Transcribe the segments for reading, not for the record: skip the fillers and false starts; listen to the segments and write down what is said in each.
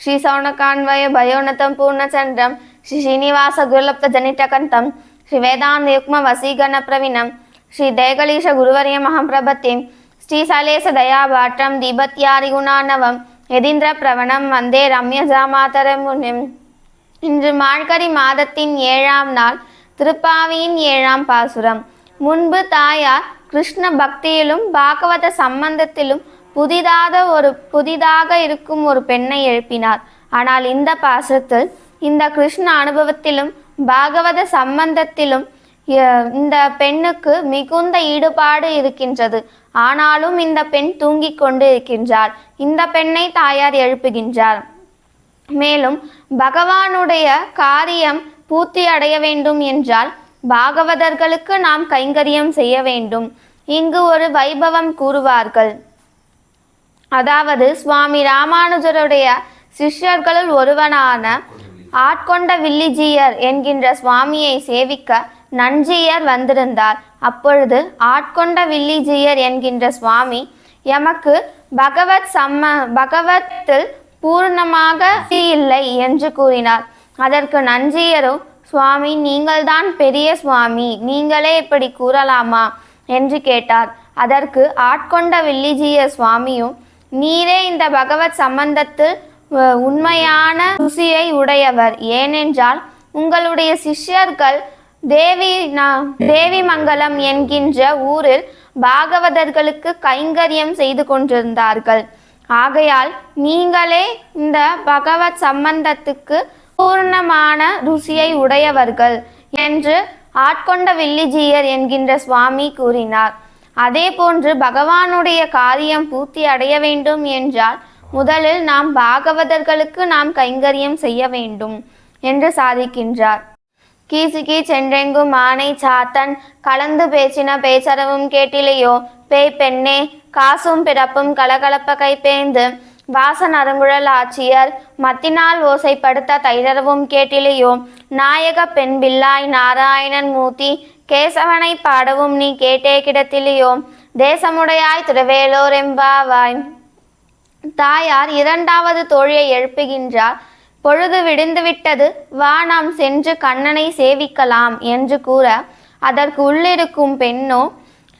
ஸ்ரீ சௌனகான்வய பயோனதம் பூர்ணச்சந்திரம் ஸ்ரீ ஸ்ரீனிவாச குருலப்த ஜனிட்டகந்தம் ஸ்ரீ வேதாந்த யுக்ம வசீகரண பிரவீணம் ஸ்ரீ தேகலீஷ குருவரிய மகாபிரபத்திம் ஸ்ரீ சலேச தயாபாட்டம் தீபத்யாரி குணானவம் யதீந்திர பிரவணம் வந்தே ரம்ய ஜாமாதர முனிம். இன்று மார்கழி மாதத்தின் 7ஆம் நாள், திருப்பாவியின் 7ஆம் பாசுரம். முன்பு தாயார் கிருஷ்ண பக்தியிலும் பாகவத சம்பந்தத்திலும் புதிதாக இருக்கும் ஒரு பெண்ணை எழுப்பினார். ஆனால் இந்த பாசுரத்தில் இந்த கிருஷ்ண அனுபவத்திலும் பாகவத சம்பந்தத்திலும் இந்த பெண்ணுக்கு மிகுந்த ஈடுபாடு இருக்கின்றது. ஆனாலும் இந்த பெண் தூங்கிக் கொண்டு இருக்கின்றார். இந்த பெண்ணை தாயார் எழுப்புகின்றார். மேலும் பகவானுடைய காரியம் பூர்த்தி அடைய வேண்டும் என்றால் பாகவதர்களுக்கு நாம் கைங்கரியம் செய்ய வேண்டும். இங்கு ஒரு வைபவம் கூறுவார்கள். அதாவது சுவாமி ராமானுஜருடைய சிஷ்யர்களுள் ஒருவனான ஆட்கொண்ட வில்லிஜீயர் என்கின்ற சுவாமியை சேவிக்க நஞ்சியர் வந்திருந்தார். அப்பொழுது ஆட்கொண்ட வில்லிஜீயர் என்கின்ற சுவாமி எமக்கு பகவத்தில் பூர்ணமாக இல்லை என்று கூறினார். அதற்கு நஞ்சியரோ, சுவாமி, நீங்கள்தான் பெரிய சுவாமி, நீங்களே இப்படி கூறலாமா என்று கேட்டார். அதற்கு ஆட்கொண்ட வில்லிஜீயர் சுவாமியும், நீரே இந்த பகவத் சம்பந்தத்தில் உண்மையான ருசியை உடையவர். ஏனென்றால் உங்களுடைய சிஷ்யர்கள் தேவி மங்கலம் என்கின்ற ஊரில் பாகவதர்களுக்கு கைங்கரியம் செய்து கொண்டிருந்தார்கள். ஆகையால் நீங்களே இந்த பகவத் சம்பந்தத்துக்கு பூர்ணமான ருசியை உடையவர்கள் என்று ஆட்கொண்ட வில்லிஜீயர் என்கின்ற சுவாமி கூறினார். அதே போன்று பகவானுடைய காரியம் பூர்த்தி அடைய வேண்டும் என்றால் முதலில் நாம் பாகவதர்களுக்கு நாம் கைங்கரியம் செய்ய வேண்டும் என்று சாதிக்கின்றார். கீசுகி சென்றெங்கும் ஆனை சாத்தன் கலந்து பேச்சின பேச்சரவும் கேட்டிலையோ, பேய் பெண்ணே காசும் பிறப்பும் கலகலப்ப கைப்பேந்து வாசன் அருங்குழல் ஆட்சியர் மத்தினால் ஓசைப்படுத்த தைரவும் கேட்டிலையோ, நாயக பெண் பிள்ளாய் நாராயணன் மூர்த்தி கேசவனை பாடவும் நீ கேட்டே கிடத்திலையோ, தேசமுடையாய் திருவேலோர் எம்பாவாய். தாயார் 2வது தோழியை எழுப்புகின்றார். பொழுது விடிந்துவிட்டது, வா நாம் சென்று கண்ணனை சேவிக்கலாம் என்று கூற, அதற்கு உள்ளிருக்கும் பெண்ணோ,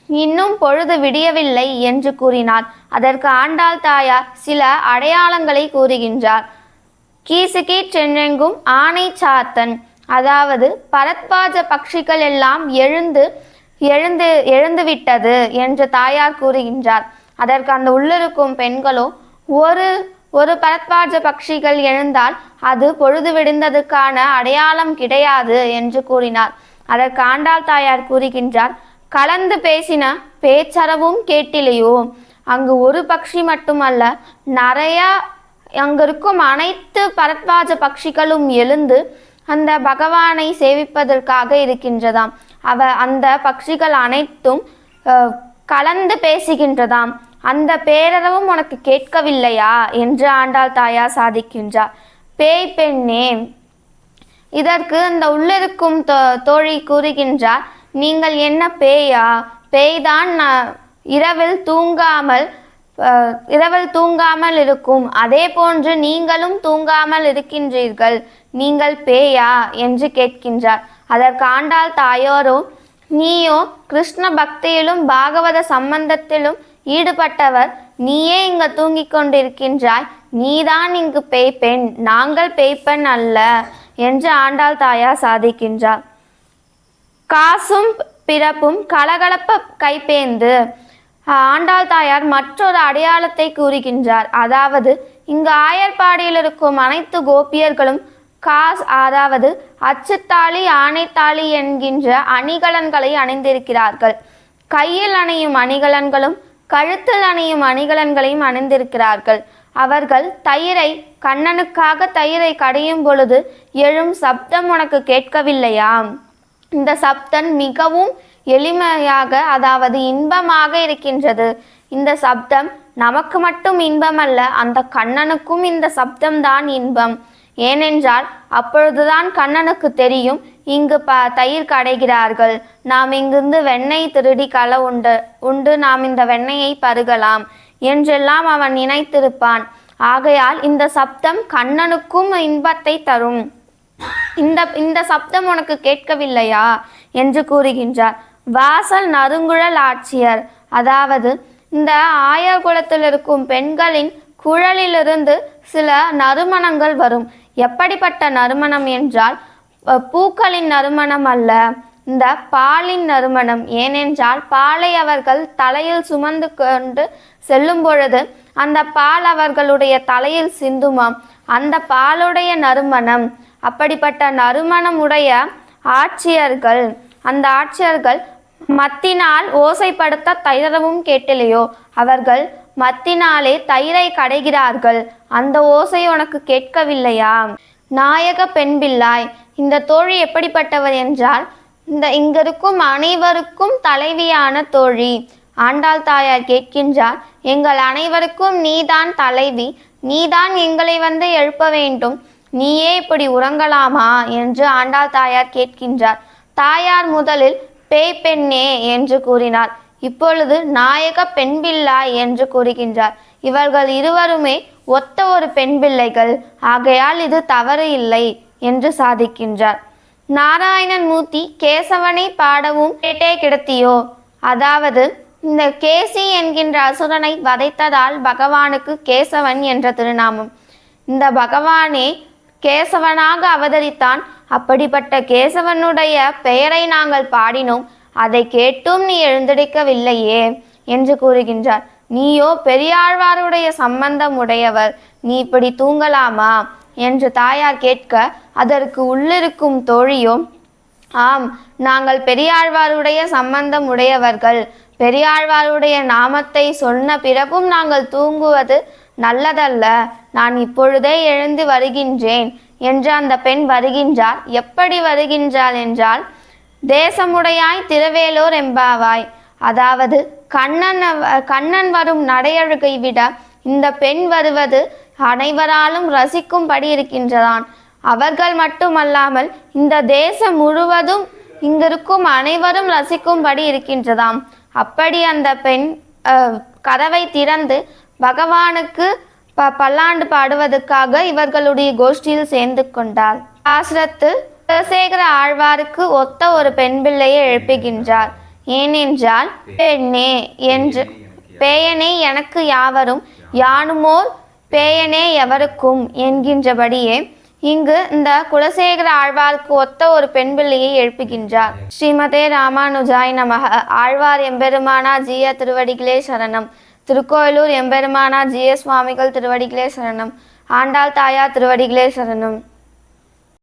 இன்னும் பொழுது விடியவில்லை என்று கூறினார். அதற்கு ஆண்டாள் தாயார் சில அடையாளங்களை கூறுகின்றார். கீசுகி சென்றெங்கும் ஆனை சாத்தன், அதாவது பரத்வாஜ பட்சிகள் எல்லாம் எழுந்துவிட்டது என்று தாயார் கூறுகின்றார். அதற்கு அந்த உள்ளிருக்கும் பெண்களோ, ஒரு பரத்வாஜ பட்சிகள் எழுந்தால் அது பொழுது விடிந்ததுக்கான அடையாளம் கிடையாது என்று கூறினார். அதற்கு ஆண்டாள் தாயார் கூறுகின்றார், கலந்து பேசின பேச்சரவும் கேட்டிலையோ. அங்கு ஒரு பட்சி மட்டுமல்ல, நிறைய அங்கிருக்கும் அனைத்து பரத்வாஜ பட்சிகளும் எழுந்து அந்த பகவானை சேவிப்பதற்காக இருக்கின்றதாம். அந்த பட்சிகள் அனைத்தும் கலந்து பேசுகின்றதாம். அந்த பேரறவும் உனக்கு கேட்கவில்லையா என்று ஆண்டாள் தாயார் சாதிக்கின்றார். பேய் பெண்ணே. இதற்கு அந்த உள்ளிருக்கும் தோழி கூறுகின்றார், நீங்கள் என்ன பேயா? பேய்தான் இரவில் தூங்காமல் இருக்கும். அதே போன்று நீங்களும் தூங்காமல் இருக்கின்றீர்கள். நீங்கள் பேயா என்று கேட்கின்றார். அதற்கு ஆண்டாள் தாயாரோ, நீயோ கிருஷ்ண பக்தியிலும் பாகவத சம்பந்தத்திலும் ஈடுபட்டவர், நீயே இங்கு தூங்கிக் கொண்டிருக்கின்றாய். நீதான் இங்கு பேய்பெண், நாங்கள் பேய்பெண் அல்ல என்று ஆண்டாள் தாயார் சாதிக்கின்றார். காசும் பிறப்பும் கலகலப்ப கைப்பேந்து. ஆண்டாள் தாயார் மற்றொரு அடையாளத்தை கூறுகின்றார். அதாவது இங்கு ஆயர்பாடியில் இருக்கும் அனைத்து கோபியர்களும் அதாவது அச்சுத்தாளி ஆணைத்தாளி என்கின்ற அணிகலன்களை அணிந்திருக்கிறார்கள். கையில் அணியும் அணிகலன்களும் கழுத்தில் அணியும் அணிகலன்களையும் அணிந்திருக்கிறார்கள். அவர்கள் கண்ணனுக்காக தயிரை கடையும் பொழுது எழும் சப்தம் உனக்கு கேட்கவில்லையா? இந்த சப்தம் மிகவும் எளிமையாக, அதாவது இன்பமாக இருக்கின்றது. இந்த சப்தம் நமக்கு மட்டும் இன்பமல்ல, அந்த கண்ணனுக்கும் இந்த சப்தம்தான் இன்பம். ஏனென்றால் அப்பொழுதுதான் கண்ணனுக்கு தெரியும், இங்கு தயிர் கடைகிறார்கள், நாம் இங்கிருந்து வெண்ணெய் திருடி உண்டு நாம் இந்த வெண்ணெயை பருகலாம் என்றெல்லாம் அவன் நினைத்திருப்பான். ஆகையால் இந்த சப்தம் கண்ணனுக்கும் இன்பத்தை தரும். இந்த இந்த சப்தம் உனக்கு கேட்கவில்லையா என்று கூறுகின்றார். வாசல் நறுங்குழல் ஆட்சியர், அதாவது இந்த ஆயர் குலத்தில் இருக்கும் பெண்களின் குழலிலிருந்து சில நறுமணங்கள் வரும். எப்படிப்பட்ட நறுமணம் என்றால் பூக்களின் நறுமணம் அல்ல, இந்த பாலின் நறுமணம். ஏனென்றால் பாலை அவர்கள் தலையில் சுமந்து கொண்டு செல்லும் பொழுது அந்த பால் அவர்களுடைய தலையில் சிந்துமாம். அந்த பாலுடைய நறுமணம். அப்படிப்பட்ட நறுமணம் உடைய ஆட்சியர்கள், அந்த ஆட்சியர்கள் மத்தினால் ஓசைப்படுத்த தயிரவும் கேட்டிலையோ, அவர்கள் மத்தினாலே தயிரை கடைகிறார்கள். அந்த ஓசை உனக்கு கேட்கவில்லையா? நாயக பெண் பிள்ளாய், இந்த தோழி எப்படிப்பட்டவர் என்றால் இங்கிருக்கும் அனைவருக்கும் தலைவியான தோழி. ஆண்டாள் தாயார் கேட்கின்றார், எங்கள் அனைவருக்கும் நீதான் தலைவி, நீதான் எங்களை வந்து எழுப்ப வேண்டும், நீயே இப்படி உறங்கலாமா என்று ஆண்டாள் தாயார் கேட்கின்றார். தாயார் முதலில் பேய் பெண்ணே என்று கூறினார். இப்பொழுது நாயக பெண் பிள்ளாய் என்று கூறுகின்றார். இவர்கள் இருவருமே ஒத்த ஒரு பெண் பிள்ளைகள், ஆகையால் இது தவறு இல்லை என்று சாதிக்கின்றார். நாராயணன் மூர்த்தி கேசவனை பாடவும் கேட்டே கிடத்தியோ, அதாவது இந்த கேசி என்கின்ற அசுரனை வதைத்ததால் பகவானுக்கு கேசவன் என்ற திருநாமம். இந்த பகவானே கேசவனாக அவதரித்தான். அப்படிப்பட்ட கேசவனுடைய பெயரை நாங்கள் பாடினோம், அதை கேட்டும் நீ எழுந்திருக்கவில்லையே என்று கூறுகின்றார். நீயோ பெரியாழ்வாருடைய சம்பந்தம் உடையவர், நீ இப்படி தூங்கலாமா என்று தாயார் கேட்க, அதற்கு உள்ளிருக்கும் தோழியோ, ஆம், நாங்கள் பெரியாழ்வாருடைய சம்பந்தம் உடையவர்கள், பெரியாழ்வாருடைய நாமத்தை சொன்ன பிறகும் நாங்கள் தூங்குவது நல்லதல்ல, நான் இப்பொழுதே எழுந்து வருகின்றேன் என்று அந்த பெண் வருகின்றார். எப்படி வருகின்றாள் என்றால், தேசமுடையாய் திருவேலூர் எம்பாவாய், அதாவது கண்ணன் வரும் நடையழுகை விட இந்த பெண் வருவது அனைவராலும் ரசிக்கும்படி இருக்கின்றதான். அவர்கள் மட்டுமல்லாமல் இந்த தேசம் முழுவதும் இங்கிருக்கும் அனைவரும் ரசிக்கும்படி இருக்கின்றதாம். அப்படி அந்த பெண் கதவை திறந்து பகவானுக்கு பல்லாண்டு பாடுவதற்காக இவர்களுடைய கோஷ்டியில் சேர்ந்து கொண்டாள். ஆசிரத்து குலசேகர ஆழ்வாருக்கு ஒத்த ஒரு பெண் பிள்ளையை எழுப்புகின்றார். ஏனென்றால் பெண்ணே என்று பேயனே எனக்கு யாவரும் யானுமோர் பேயனே எவருக்கும் என்கின்றபடியே இங்கு இந்த குலசேகர ஆழ்வாருக்கு ஒத்த ஒரு பெண் பிள்ளையை எழுப்புகின்றார். ஸ்ரீமதே ராமானுஜாய் நமக. ஆழ்வார் எம்பெருமானா ஜிய திருவடிகளே சரணம். திருக்கோயிலூர் எம்பெருமானா ஜிய சுவாமிகள் திருவடிகளே சரணம். ஆண்டாள் தாயார் திருவடிகளே சரணம்.